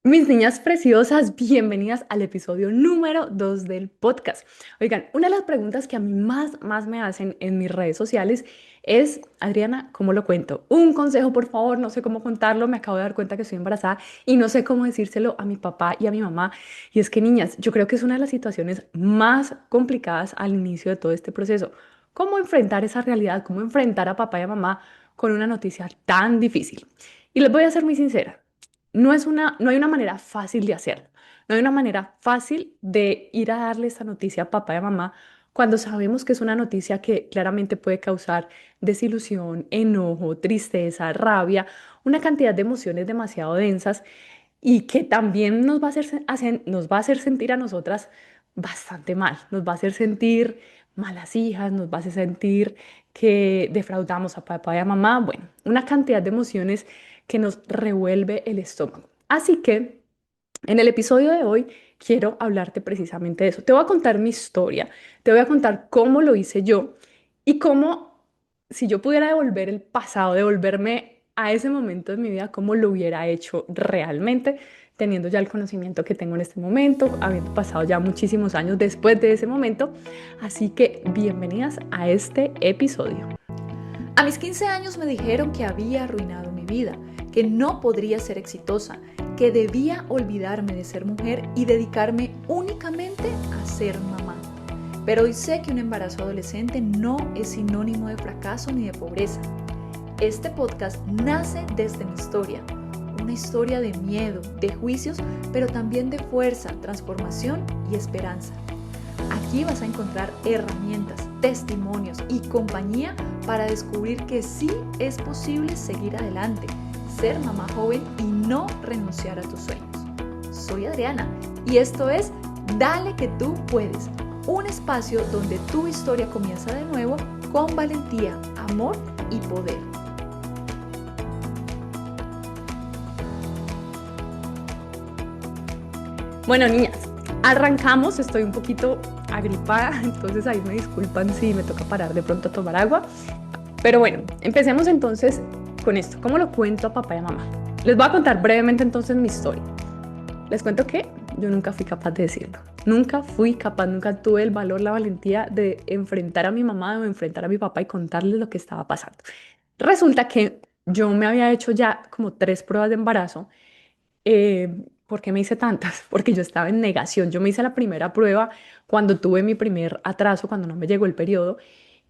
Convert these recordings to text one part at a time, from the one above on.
Mis niñas preciosas, bienvenidas al episodio número 2 del podcast. Oigan, una de las preguntas que a mí más me hacen en mis redes sociales es, Adriana, ¿cómo lo cuento? Un consejo, por favor, no sé cómo contarlo, me acabo de dar cuenta que estoy embarazada y no sé cómo decírselo a mi papá y a mi mamá. Y es que, niñas, yo creo que es una de las situaciones más complicadas al inicio de todo este proceso. ¿Cómo enfrentar esa realidad? ¿Cómo enfrentar a papá y a mamá con una noticia tan difícil? Y les voy a ser muy sincera. No hay una manera fácil de hacerlo. No hay una manera fácil de ir a darle esta noticia a papá y a mamá cuando sabemos que es una noticia que claramente puede causar desilusión, enojo, tristeza, rabia, una cantidad de emociones demasiado densas y que también nos va a nos va a hacer sentir a nosotras bastante mal. Nos va a hacer sentir malas hijas, nos va a hacer sentir que defraudamos a papá y a mamá. Bueno, una cantidad de emociones que nos revuelve el estómago. Así que en el episodio de hoy quiero hablarte precisamente de eso. Te voy a contar mi historia, te voy a contar cómo lo hice yo y cómo, si yo pudiera devolver el pasado, devolverme a ese momento de mi vida, cómo lo hubiera hecho realmente, teniendo ya el conocimiento que tengo en este momento, habiendo pasado ya muchísimos años después de ese momento. Así que bienvenidas a este episodio. A mis 15 años me dijeron que había arruinado mi vida, que no podría ser exitosa, que debía olvidarme de ser mujer y dedicarme únicamente a ser mamá. Pero hoy sé que un embarazo adolescente no es sinónimo de fracaso ni de pobreza. Este podcast nace desde mi historia, una historia de miedo, de juicios, pero también de fuerza, transformación y esperanza. Aquí vas a encontrar herramientas, testimonios y compañía para descubrir que sí es posible seguir adelante, ser mamá joven y no renunciar a tus sueños. Soy Adriana y esto es Dale que tú puedes, un espacio donde tu historia comienza de nuevo con valentía, amor y poder. Bueno, niñas, arrancamos, estoy un poquito agripada, entonces ahí me disculpan si me toca parar de pronto a tomar agua. Pero bueno, empecemos entonces con esto. ¿Cómo lo cuento a papá y a mamá? Les voy a contar brevemente entonces mi historia. Les cuento que yo nunca fui capaz de decirlo. Nunca fui capaz, nunca tuve el valor, la valentía de enfrentar a mi mamá o enfrentar a mi papá y contarles lo que estaba pasando. Resulta que yo me había hecho ya como 3 pruebas de embarazo. ¿Por qué me hice tantas? Porque yo estaba en negación. Yo me hice la primera prueba cuando tuve mi primer atraso, cuando no me llegó el periodo,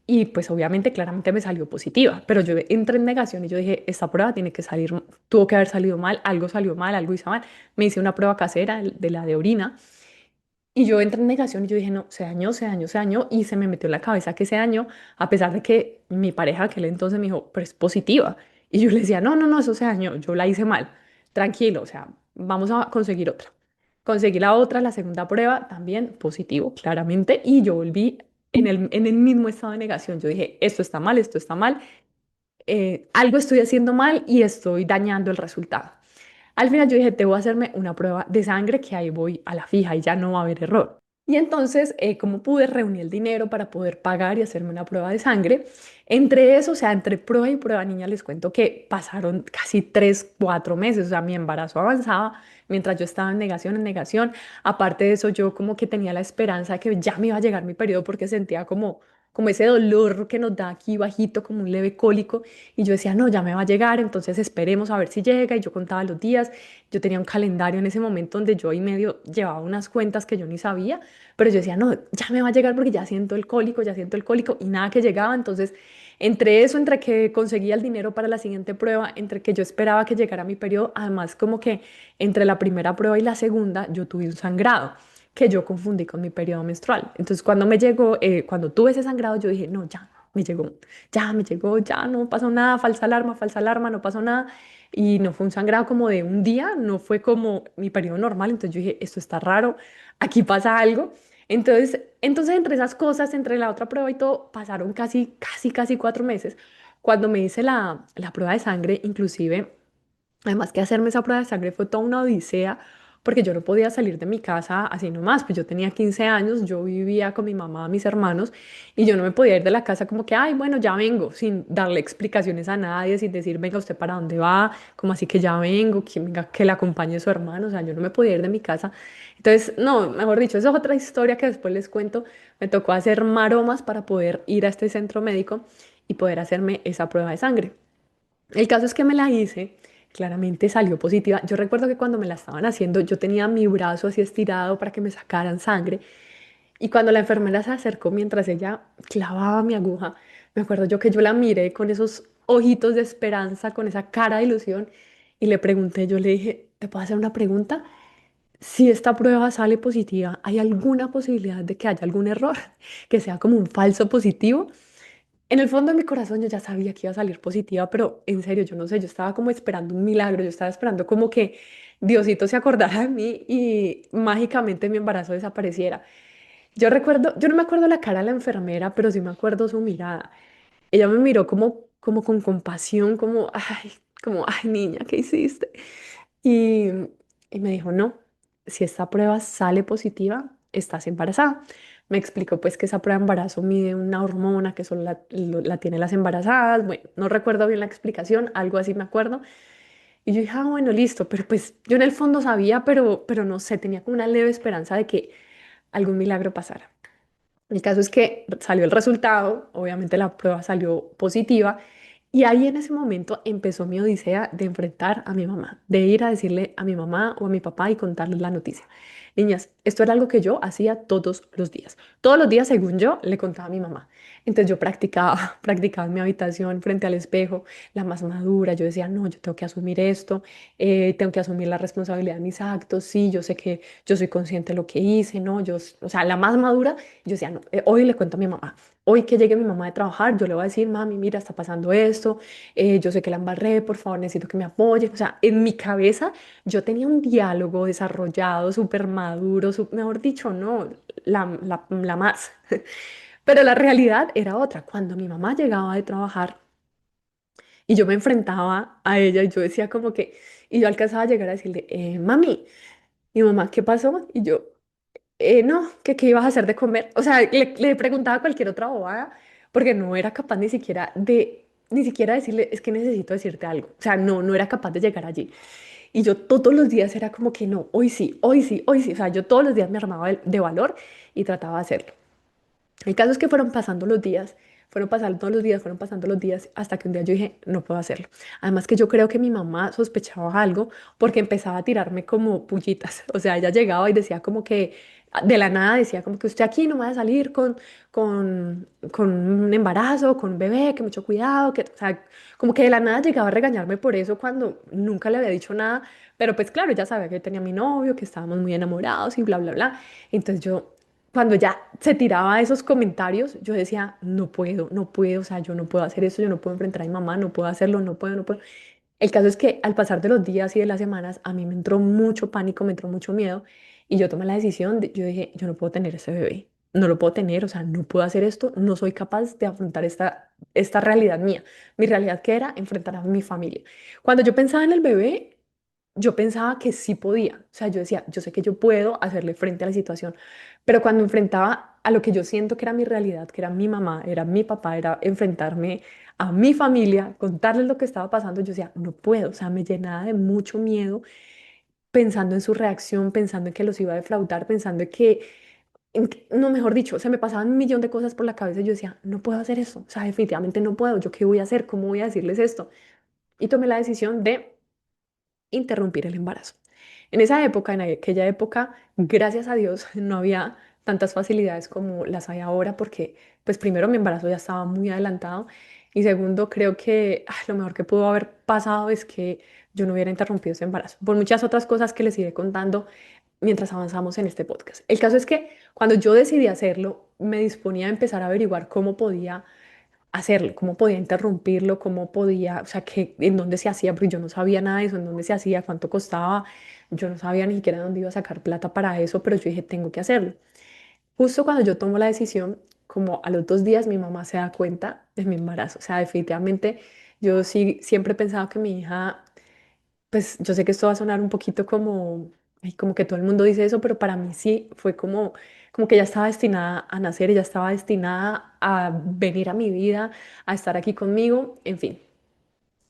y pues obviamente claramente me salió positiva, pero yo entré en negación y yo dije, esta prueba tiene que salir, tuvo que haber salido mal, algo hizo mal. Me hice una prueba casera de la de orina y yo entré en negación y yo dije, no, se dañó y se me metió en la cabeza que se dañó, a pesar de que mi pareja aquel entonces me dijo, pero es positiva. Y yo le decía, no, eso se dañó, yo la hice mal, tranquilo, o sea, vamos a conseguir otra. Conseguí la otra, la segunda prueba, también positivo, claramente, y yo volví en el mismo estado de negación. Yo dije, esto está mal, algo estoy haciendo mal y estoy dañando el resultado. Al final yo dije, te voy a hacerme una prueba de sangre que ahí voy a la fija y ya no va a haber error. Y entonces, como pude, reuní el dinero para poder pagar y hacerme una prueba de sangre. Entre eso, o sea, entre prueba y prueba, niña, les cuento que pasaron casi 3, 4 meses, o sea, mi embarazo avanzaba mientras yo estaba en negación, en negación. Aparte de eso, yo como que tenía la esperanza de que ya me iba a llegar mi periodo porque sentía como ese dolor que nos da aquí bajito, como un leve cólico. Y yo decía, no, ya me va a llegar, entonces esperemos a ver si llega. Y yo contaba los días. Yo tenía un calendario en ese momento donde yo ahí medio llevaba unas cuentas que yo ni sabía, pero yo decía, no, ya me va a llegar porque ya siento el cólico, ya siento el cólico y nada que llegaba. Entonces, entre eso, entre que conseguía el dinero para la siguiente prueba, entre que yo esperaba que llegara mi periodo, además como que entre la primera prueba y la segunda, yo tuve un sangrado que yo confundí con mi periodo menstrual. Entonces, cuando me llegó, cuando tuve ese sangrado, yo dije, no, me llegó, ya no pasó nada, falsa alarma, no pasó nada. Y no fue un sangrado como de un día, no fue como mi periodo normal. Entonces yo dije, esto está raro, aquí pasa algo. Entonces entre esas cosas, entre la otra prueba y todo, pasaron casi 4 meses. Cuando me hice la prueba de sangre, inclusive, además que hacerme esa prueba de sangre fue toda una odisea, porque yo no podía salir de mi casa así nomás, pues yo tenía 15 años, yo vivía con mi mamá, mis hermanos, y yo no me podía ir de la casa como que, ay, bueno, ya vengo, sin darle explicaciones a nadie, sin decir, venga, ¿usted para dónde va? Como así que ya vengo, que venga, que le acompañe su hermano, o sea, yo no me podía ir de mi casa. Entonces, no, mejor dicho, esa es otra historia que después les cuento. Me tocó hacer maromas para poder ir a este centro médico y poder hacerme esa prueba de sangre. El caso es que me la hice, claramente salió positiva. Yo recuerdo que cuando me la estaban haciendo, yo tenía mi brazo así estirado para que me sacaran sangre. Y cuando la enfermera se acercó mientras ella clavaba mi aguja, me acuerdo yo que yo la miré con esos ojitos de esperanza, con esa cara de ilusión, y le pregunté, yo le dije, ¿te puedo hacer una pregunta? Si esta prueba sale positiva, ¿hay alguna posibilidad de que haya algún error, que sea como un falso positivo? En el fondo de mi corazón yo ya sabía que iba a salir positiva, pero en serio, yo no sé, yo estaba como esperando un milagro, yo estaba esperando como que Diosito se acordara de mí y mágicamente mi embarazo desapareciera. Yo recuerdo, yo no me acuerdo la cara de la enfermera, pero sí me acuerdo su mirada. Ella me miró como con compasión, como, ay, niña, ¿qué hiciste? Y, y me dijo, no, si esta prueba sale positiva, estás embarazada. Me explicó pues que esa prueba de embarazo mide una hormona que solo la tienen las embarazadas. Bueno, no recuerdo bien la explicación, algo así me acuerdo. Y yo dije, ah, bueno, listo, pero pues yo en el fondo sabía, pero no sé, tenía como una leve esperanza de que algún milagro pasara. El caso es que salió el resultado, obviamente la prueba salió positiva y ahí en ese momento empezó mi odisea de enfrentar a mi mamá, de ir a decirle a mi mamá o a mi papá y contarles la noticia. Niñas, esto era algo que yo hacía todos los días. Todos los días, según yo, le contaba a mi mamá. Entonces yo practicaba, practicaba en mi habitación frente al espejo, la más madura. Yo decía, no, yo tengo que asumir esto, tengo que asumir la responsabilidad de mis actos. Sí, yo sé que yo soy consciente de lo que hice, ¿no? O sea, la más madura, yo decía, no, hoy le cuento a mi mamá. Hoy que llegue mi mamá de trabajar, yo le voy a decir, mami, mira, está pasando esto, yo sé que la embarré, por favor, necesito que me apoye. O sea, en mi cabeza yo tenía un diálogo desarrollado, súper maduro, mejor dicho, no, la más. Pero la realidad era otra. Cuando mi mamá llegaba de trabajar y yo me enfrentaba a ella y yo decía como que, y yo alcanzaba a llegar a decirle, mami, mi mamá, ¿qué pasó? Y yo, no, que qué ibas a hacer de comer. O sea, le preguntaba cualquier otra bobada porque no era capaz ni siquiera decirle, es que necesito decirte algo. O sea, no, no era capaz de llegar allí. Y yo todos los días era como que no, hoy sí, hoy sí, hoy sí. O sea, yo todos los días me armaba de valor y trataba de hacerlo. El caso es que fueron pasando los días, fueron pasando los días, fueron pasando los días, hasta que un día yo dije, no puedo hacerlo. Además que yo creo que mi mamá sospechaba algo porque empezaba a tirarme como pullitas. O sea, ella llegaba y decía como que, de la nada decía como que usted aquí no va a salir con un embarazo, con un bebé, que mucho cuidado, que, o sea, como que de la nada llegaba a regañarme por eso cuando nunca le había dicho nada. Pero pues claro, ya sabía que yo tenía a mi novio, que estábamos muy enamorados y bla, bla, bla. Entonces yo cuando ya se tiraba esos comentarios, yo decía, no puedo, no puedo, o sea, yo no puedo hacer eso, yo no puedo enfrentar a mi mamá, no puedo hacerlo, no puedo, no puedo. El caso es que al pasar de los días y de las semanas, a mí me entró mucho pánico, me entró mucho miedo y yo tomé la decisión, yo dije, yo no puedo tener ese bebé, no lo puedo tener, o sea, no puedo hacer esto, no soy capaz de afrontar esta realidad mía. Mi realidad que era enfrentar a mi familia. Cuando yo pensaba en el bebé, yo pensaba que sí podía, o sea, yo decía, yo sé que yo puedo hacerle frente a la situación, pero cuando enfrentaba a lo que yo siento que era mi realidad, que era mi mamá, era mi papá, era enfrentarme a mi familia, contarles lo que estaba pasando, yo decía, no puedo, o sea, me llenaba de mucho miedo pensando en su reacción, pensando en que los iba a defraudar, pensando no, mejor dicho, se me pasaban un millón de cosas por la cabeza y yo decía, no puedo hacer eso, o sea, definitivamente no puedo, ¿yo qué voy a hacer? ¿Cómo voy a decirles esto? Y tomé la decisión de interrumpir el embarazo. En esa época, en aquella época, gracias a Dios, no había tantas facilidades como las hay ahora porque, pues primero, mi embarazo ya estaba muy adelantado y segundo, creo que lo mejor que pudo haber pasado es que yo no hubiera interrumpido ese embarazo, por muchas otras cosas que les iré contando mientras avanzamos en este podcast. El caso es que cuando yo decidí hacerlo, me disponía a empezar a averiguar cómo podía hacerlo, cómo podía interrumpirlo, cómo podía, o sea, en dónde se hacía, porque yo no sabía nada de eso, en dónde se hacía, cuánto costaba, yo no sabía ni siquiera dónde iba a sacar plata para eso, pero yo dije, tengo que hacerlo. Justo cuando yo tomo la decisión, como a los 2 días mi mamá se da cuenta de mi embarazo, o sea, definitivamente yo sí siempre he pensado que mi hija, pues yo sé que esto va a sonar un poquito como y como que todo el mundo dice eso, pero para mí sí fue como que ella estaba destinada a nacer, ella estaba destinada a venir a mi vida, a estar aquí conmigo, en fin.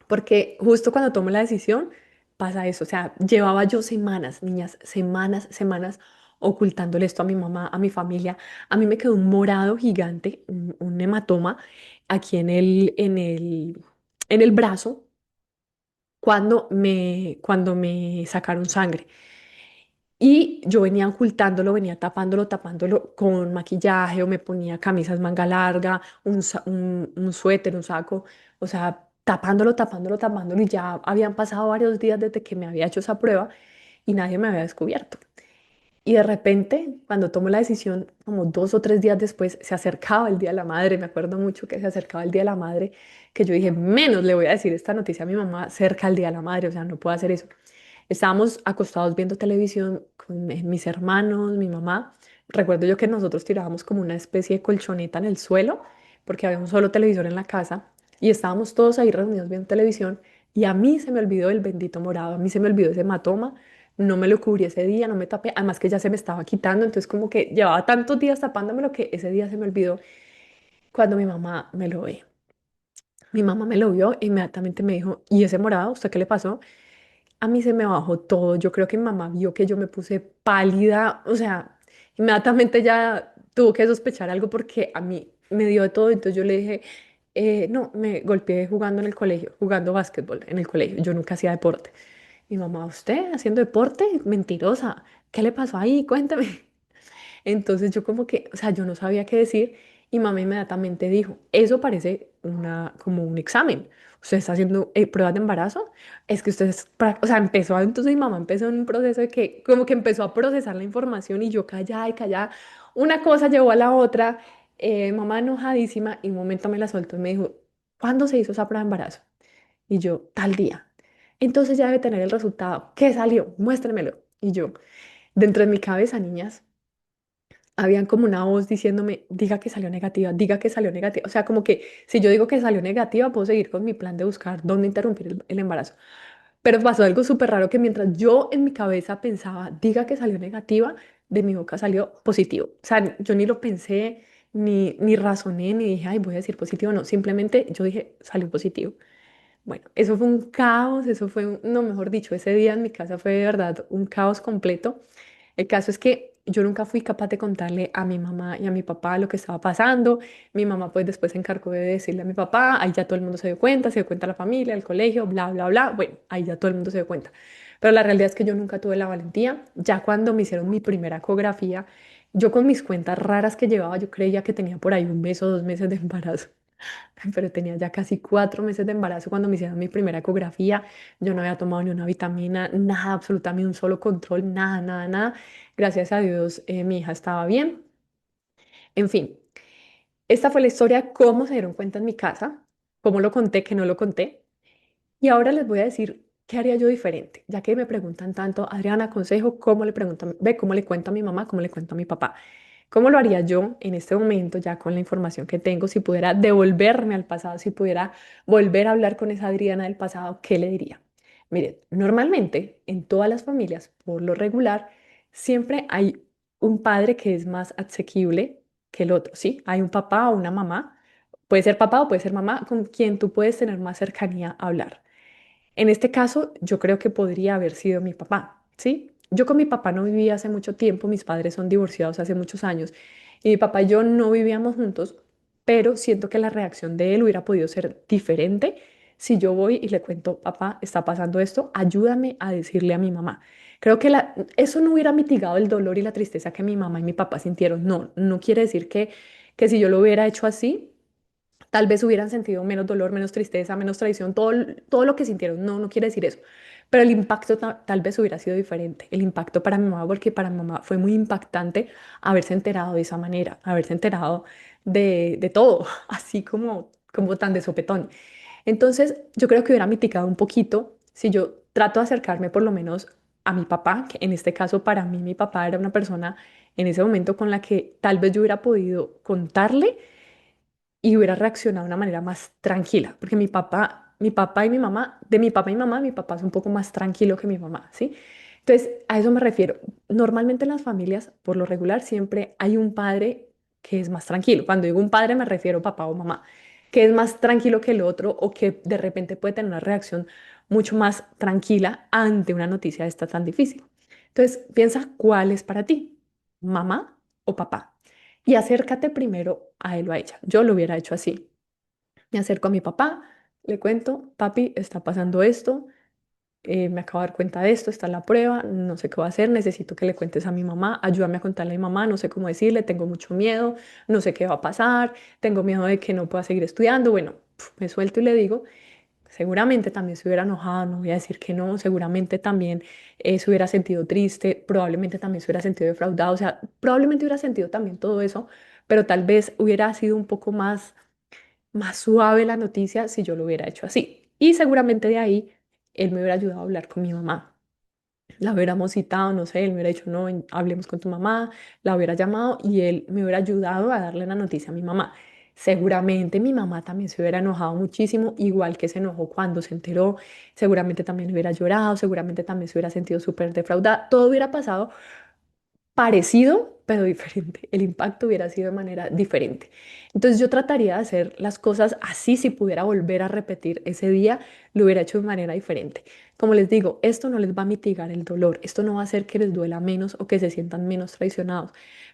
Porque justo cuando tomo la decisión pasa eso. O sea, llevaba yo semanas, niñas, semanas, semanas ocultándole esto a mi mamá, a mi familia. A mí me quedó un morado gigante, un hematoma aquí en el brazo cuando me sacaron sangre. Y yo venía ocultándolo, venía tapándolo con maquillaje o me ponía camisas manga larga, un suéter, un saco, o sea, tapándolo y ya habían pasado varios días desde que me había hecho esa prueba y nadie me había descubierto. Y de repente, cuando tomo la decisión, como 2 o 3 días después, se acercaba el Día de la Madre, me acuerdo mucho que se acercaba el Día de la Madre, que yo dije, menos le voy a decir esta noticia a mi mamá cerca del Día de la Madre, o sea, no puedo hacer eso. Estábamos acostados viendo televisión con mis hermanos, mi mamá. Recuerdo yo que nosotros tirábamos como una especie de colchoneta en el suelo, porque había un solo televisor en la casa, y estábamos todos ahí reunidos viendo televisión, y a mí se me olvidó el bendito morado, a mí se me olvidó ese hematoma, no me lo cubrí ese día, no me tapé, además que ya se me estaba quitando, entonces como que llevaba tantos días tapándomelo que ese día se me olvidó cuando mi mamá me lo ve. Mi mamá me lo vio e inmediatamente me dijo, ¿y ese morado? ¿Usted qué le pasó? A mí se me bajó todo. Yo creo que mi mamá vio que yo me puse pálida. O sea, inmediatamente ya tuvo que sospechar algo porque a mí me dio de todo. Entonces yo le dije, no, me golpeé jugando en el colegio, jugando básquetbol en el colegio. Yo nunca hacía deporte. Mi mamá, ¿usted haciendo deporte? Mentirosa. ¿Qué le pasó ahí? Cuéntame. Entonces yo como que, o sea, yo no sabía qué decir y mamá inmediatamente dijo, eso parece como un examen. ¿Usted está haciendo pruebas de embarazo? Es que usted es, o sea, entonces mi mamá empezó en un proceso de que como que empezó a procesar la información y yo callada y callada. Una cosa llevó a la otra, mamá enojadísima y un momento me la soltó y me dijo, ¿cuándo se hizo esa prueba de embarazo? Y yo, tal día. Entonces ya debe tener el resultado. ¿Qué salió? Muéstremelo. Y yo, dentro de mi cabeza, niñas habían como una voz diciéndome, diga que salió negativa, diga que salió negativa. O sea, como que si yo digo que salió negativa, puedo seguir con mi plan de buscar dónde interrumpir el embarazo. Pero pasó algo súper raro que mientras yo en mi cabeza pensaba, diga que salió negativa, de mi boca salió positivo. O sea, yo ni lo pensé, ni razoné, ni dije, ay, voy a decir positivo. No, simplemente yo dije, salió positivo. Bueno, eso fue un caos, no, mejor dicho, ese día en mi casa fue de verdad un caos completo. El caso es que yo nunca fui capaz de contarle a mi mamá y a mi papá lo que estaba pasando. Mi mamá pues después se encargó de decirle a mi papá, ahí ya todo el mundo se dio cuenta la familia, el colegio, bla, bla, bla. Bueno, ahí ya todo el mundo se dio cuenta. Pero la realidad es que yo nunca tuve la valentía. Ya cuando me hicieron mi primera ecografía, yo con mis cuentas raras que llevaba, yo creía que tenía por ahí 1 mes o 2 meses de embarazo. Pero tenía ya casi 4 meses de embarazo cuando me hicieron mi primera ecografía. Yo no había tomado ni una vitamina, nada, absolutamente un solo control, nada, nada, nada. Gracias a Dios, mi hija estaba bien. En fin, esta fue la historia, cómo se dieron cuenta en mi casa, cómo lo conté, que no lo conté. Y ahora les voy a decir qué haría yo diferente, ya que me preguntan tanto, Adriana, consejo, cómo le preguntan, ve, cómo le cuento a mi mamá, cómo le cuento a mi papá. ¿Cómo lo haría yo en este momento, ya con la información que tengo? Si pudiera devolverme al pasado, si pudiera volver a hablar con esa Adriana del pasado, ¿qué le diría? Mire, normalmente en todas las familias, por lo regular, siempre hay un padre que es más asequible que el otro, ¿sí? Hay un papá o una mamá, puede ser papá o puede ser mamá, con quien tú puedes tener más cercanía a hablar. En este caso, yo creo que podría haber sido mi papá, ¿sí? Yo con mi papá no vivía hace mucho tiempo, mis padres son divorciados hace muchos años y mi papá y yo no vivíamos juntos, pero siento que la reacción de él hubiera podido ser diferente si yo voy y le cuento, papá, está pasando esto, ayúdame a decirle a mi mamá. Creo que eso no hubiera mitigado el dolor y la tristeza que mi mamá y mi papá sintieron. No, no quiere decir que si yo lo hubiera hecho así, tal vez hubieran sentido menos dolor, menos tristeza, menos traición, todo lo que sintieron. No, no quiere decir eso. Pero el impacto tal vez hubiera sido diferente. El impacto para mi mamá, porque para mi mamá fue muy impactante haberse enterado de esa manera, haberse enterado de todo, así como tan de sopetón. Entonces, yo creo que hubiera mitigado un poquito si yo trato de acercarme por lo menos a mi papá, que en este caso para mí mi papá era una persona en ese momento con la que tal vez yo hubiera podido contarle y hubiera reaccionado de una manera más tranquila, porque mi papá y mi mamá, de mi papá y mi mamá, mi papá es un poco más tranquilo que mi mamá, ¿sí? Entonces, a eso me refiero. Normalmente en las familias, por lo regular, siempre hay un padre que es más tranquilo. Cuando digo un padre, me refiero a papá o mamá, que es más tranquilo que el otro o que de repente puede tener una reacción mucho más tranquila ante una noticia de esta tan difícil. Entonces, piensa cuál es para ti, mamá o papá. Y acércate primero a él o a ella. Yo lo hubiera hecho así. Me acerco a mi papá, le cuento, papi, está pasando esto, me acabo de dar cuenta de esto, está la prueba, no sé qué voy a hacer, necesito que le cuentes a mi mamá, ayúdame a contarle a mi mamá, no sé cómo decirle, tengo mucho miedo, no sé qué va a pasar, tengo miedo de que no pueda seguir estudiando. Bueno, me suelto y le digo, seguramente también se hubiera enojado, no voy a decir que no, seguramente también se hubiera sentido triste, probablemente también se hubiera sentido defraudado, o sea, probablemente hubiera sentido también todo eso, pero tal vez hubiera sido un poco más suave la noticia si yo lo hubiera hecho así. Y seguramente de ahí él me hubiera ayudado a hablar con mi mamá. La hubiéramos citado, no sé, él me hubiera dicho, no, hablemos con tu mamá, la hubiera llamado y él me hubiera ayudado a darle la noticia a mi mamá. Seguramente mi mamá también se hubiera enojado muchísimo, igual que se enojó cuando se enteró, seguramente también hubiera llorado, seguramente también se hubiera sentido súper defraudada, todo hubiera pasado parecido, pero diferente. El impacto hubiera sido de manera diferente. Entonces yo trataría de hacer las cosas así, si pudiera volver a repetir ese día, lo hubiera hecho de manera diferente. Como les digo, esto no les va a mitigar el dolor, esto no va a hacer que les duela menos o que se sientan menos traicionados,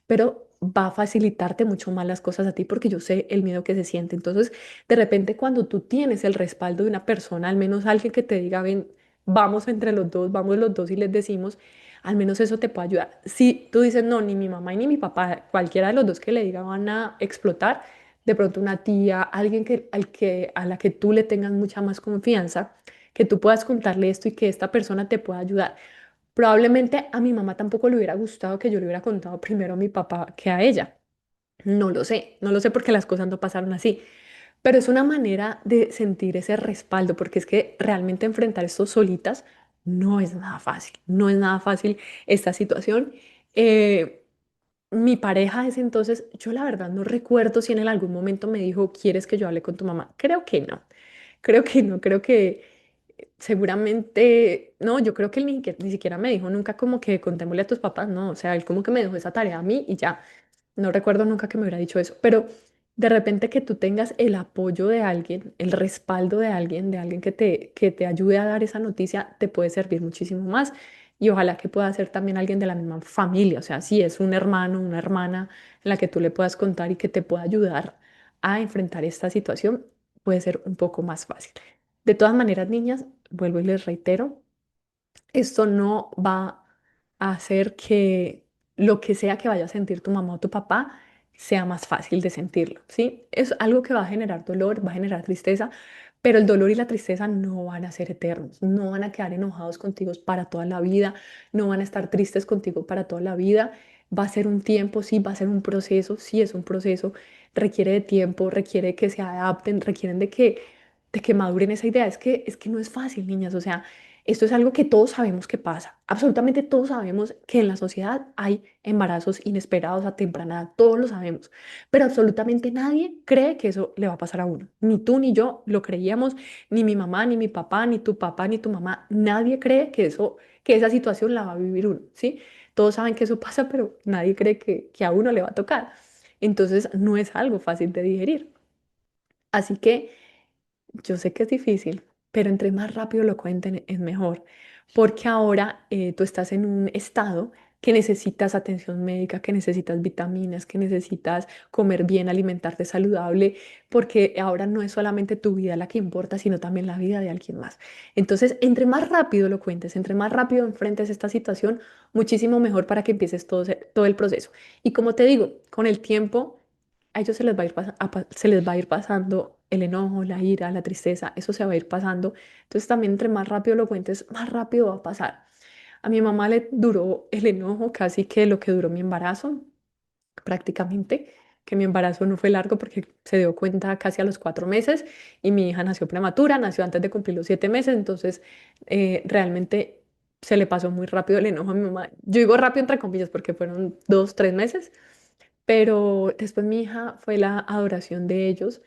pero va a facilitarte mucho más las cosas a ti porque yo sé el miedo que se siente. Entonces, de repente cuando tú tienes el respaldo de una persona, al menos alguien que te diga, ven, vamos entre los dos, vamos los dos y les decimos, al menos eso te puede ayudar. Si tú dices, no, ni mi mamá ni mi papá, cualquiera de los dos que le diga van a explotar, de pronto una tía, alguien a la que tú le tengas mucha más confianza, que tú puedas contarle esto y que esta persona te pueda ayudar. Probablemente a mi mamá tampoco le hubiera gustado que yo le hubiera contado primero a mi papá que a ella. No lo sé, no lo sé porque las cosas no pasaron así, pero es una manera de sentir ese respaldo, porque es que realmente enfrentar esto solitas no es nada fácil, no es nada fácil esta situación. Eh, Mi pareja es entonces, yo la verdad no recuerdo si en algún momento me dijo, ¿quieres que yo hable con tu mamá? Creo que no, creo que no, creo que seguramente, no, yo creo que él ni siquiera me dijo nunca como que contémosle a tus papás, no, o sea, él como que me dejó esa tarea a mí y ya. No recuerdo nunca que me hubiera dicho eso, pero de repente que tú tengas el apoyo de alguien, el respaldo de alguien que te ayude a dar esa noticia, te puede servir muchísimo más. Y ojalá que pueda ser también alguien de la misma familia, o sea, si es un hermano, una hermana en la que tú le puedas contar y que te pueda ayudar a enfrentar esta situación, puede ser un poco más fácil. De todas maneras, niñas, vuelvo y les reitero, esto no va a hacer que lo que sea que vaya a sentir tu mamá o tu papá sea más fácil de sentirlo, ¿sí? Es algo que va a generar dolor, va a generar tristeza, pero el dolor y la tristeza no van a ser eternos, no van a quedar enojados contigo para toda la vida, no van a estar tristes contigo para toda la vida. Va a ser un tiempo, sí, va a ser un proceso, sí es un proceso, requiere de tiempo, requiere que se adapten, requieren de que maduren esa idea. Es que no es fácil, niñas, o sea, esto es algo que todos sabemos que pasa. Absolutamente todos sabemos que en la sociedad hay embarazos inesperados a temprana edad. Todos lo sabemos. Pero absolutamente nadie cree que eso le va a pasar a uno. Ni tú ni yo lo creíamos, ni mi mamá, ni mi papá, ni tu papá, ni tu mamá. Nadie cree que eso, que esa situación la va a vivir uno, ¿sí? Todos saben que eso pasa, pero nadie cree que a uno le va a tocar. Entonces no es algo fácil de digerir. Así que yo sé que es difícil, pero entre más rápido lo cuenten es mejor, porque ahora tú estás en un estado que necesitas atención médica, que necesitas vitaminas, que necesitas comer bien, alimentarte saludable, porque ahora no es solamente tu vida la que importa, sino también la vida de alguien más. Entonces, entre más rápido lo cuentes, entre más rápido enfrentes esta situación, muchísimo mejor para que empieces todo el proceso. Y como te digo, con el tiempo a ellos se les va a ir, se les va a ir pasando el enojo, la ira, la tristeza, eso se va a ir pasando. Entonces también entre más rápido lo cuentes, más rápido va a pasar. A mi mamá le duró el enojo casi que lo que duró mi embarazo, prácticamente, que mi embarazo no fue largo porque se dio cuenta casi a los 4 meses y mi hija nació prematura, nació antes de cumplir los 7 meses, entonces realmente se le pasó muy rápido el enojo a mi mamá. Yo digo rápido entre comillas porque fueron 2, 3 meses, pero después mi hija fue la adoración de ellos.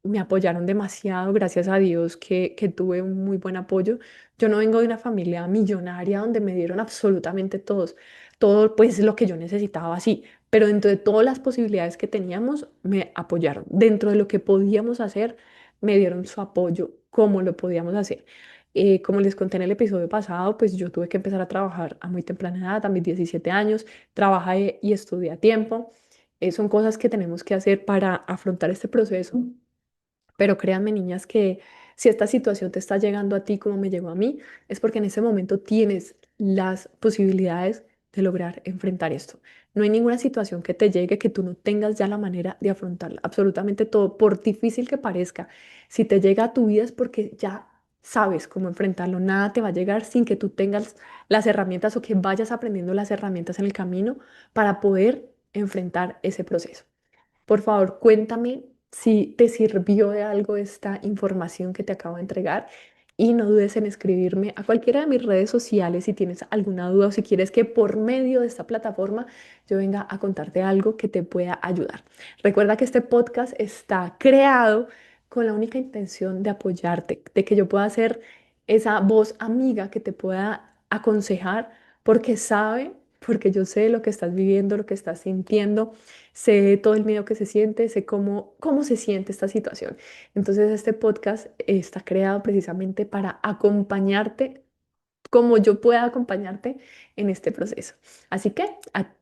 Me apoyaron demasiado, gracias a Dios que tuve un muy buen apoyo. Yo no vengo de una familia millonaria donde me dieron absolutamente todo pues lo que yo necesitaba, sí, pero dentro de todas las posibilidades que teníamos, me apoyaron. Dentro de lo que podíamos hacer, me dieron su apoyo, cómo lo podíamos hacer. Como les conté en el episodio pasado, pues yo tuve que empezar a trabajar a muy temprana edad, a mis 17 años, trabajé y estudié a tiempo. Son cosas que tenemos que hacer para afrontar este proceso. Pero créanme, niñas, que si esta situación te está llegando a ti como me llegó a mí, es porque en ese momento tienes las posibilidades de lograr enfrentar esto. No hay ninguna situación que te llegue que tú no tengas ya la manera de afrontarla. Absolutamente todo, por difícil que parezca, si te llega a tu vida es porque ya sabes cómo enfrentarlo. Nada te va a llegar sin que tú tengas las herramientas o que vayas aprendiendo las herramientas en el camino para poder enfrentar ese proceso. Por favor, cuéntame si te sirvió de algo esta información que te acabo de entregar y no dudes en escribirme a cualquiera de mis redes sociales si tienes alguna duda o si quieres que por medio de esta plataforma yo venga a contarte algo que te pueda ayudar. Recuerda que este podcast está creado con la única intención de apoyarte, de que yo pueda ser esa voz amiga que te pueda aconsejar porque yo sé lo que estás viviendo, lo que estás sintiendo, sé todo el miedo que se siente, sé cómo se siente esta situación. Entonces este podcast está creado precisamente para acompañarte como yo pueda acompañarte en este proceso. Así que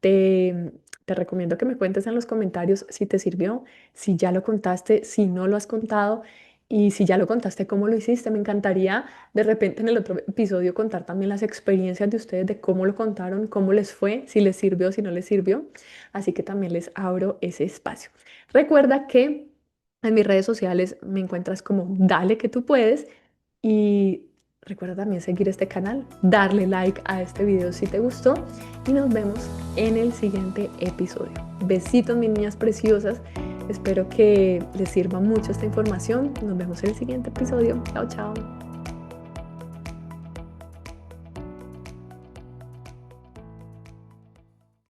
te recomiendo que me cuentes en los comentarios si te sirvió, si ya lo contaste, si no lo has contado y si ya lo contaste, cómo lo hiciste. Me encantaría de repente en el otro episodio contar también las experiencias de ustedes, de cómo lo contaron, cómo les fue, si les sirvió, si no les sirvió. Así que también les abro ese espacio. Recuerda que en mis redes sociales me encuentras como Dale que tú puedes y recuerda también seguir este canal, darle like a este video si te gustó y nos vemos en el siguiente episodio. Besitos, mis niñas preciosas. Espero que les sirva mucho esta información. Nos vemos en el siguiente episodio. Chao, chao.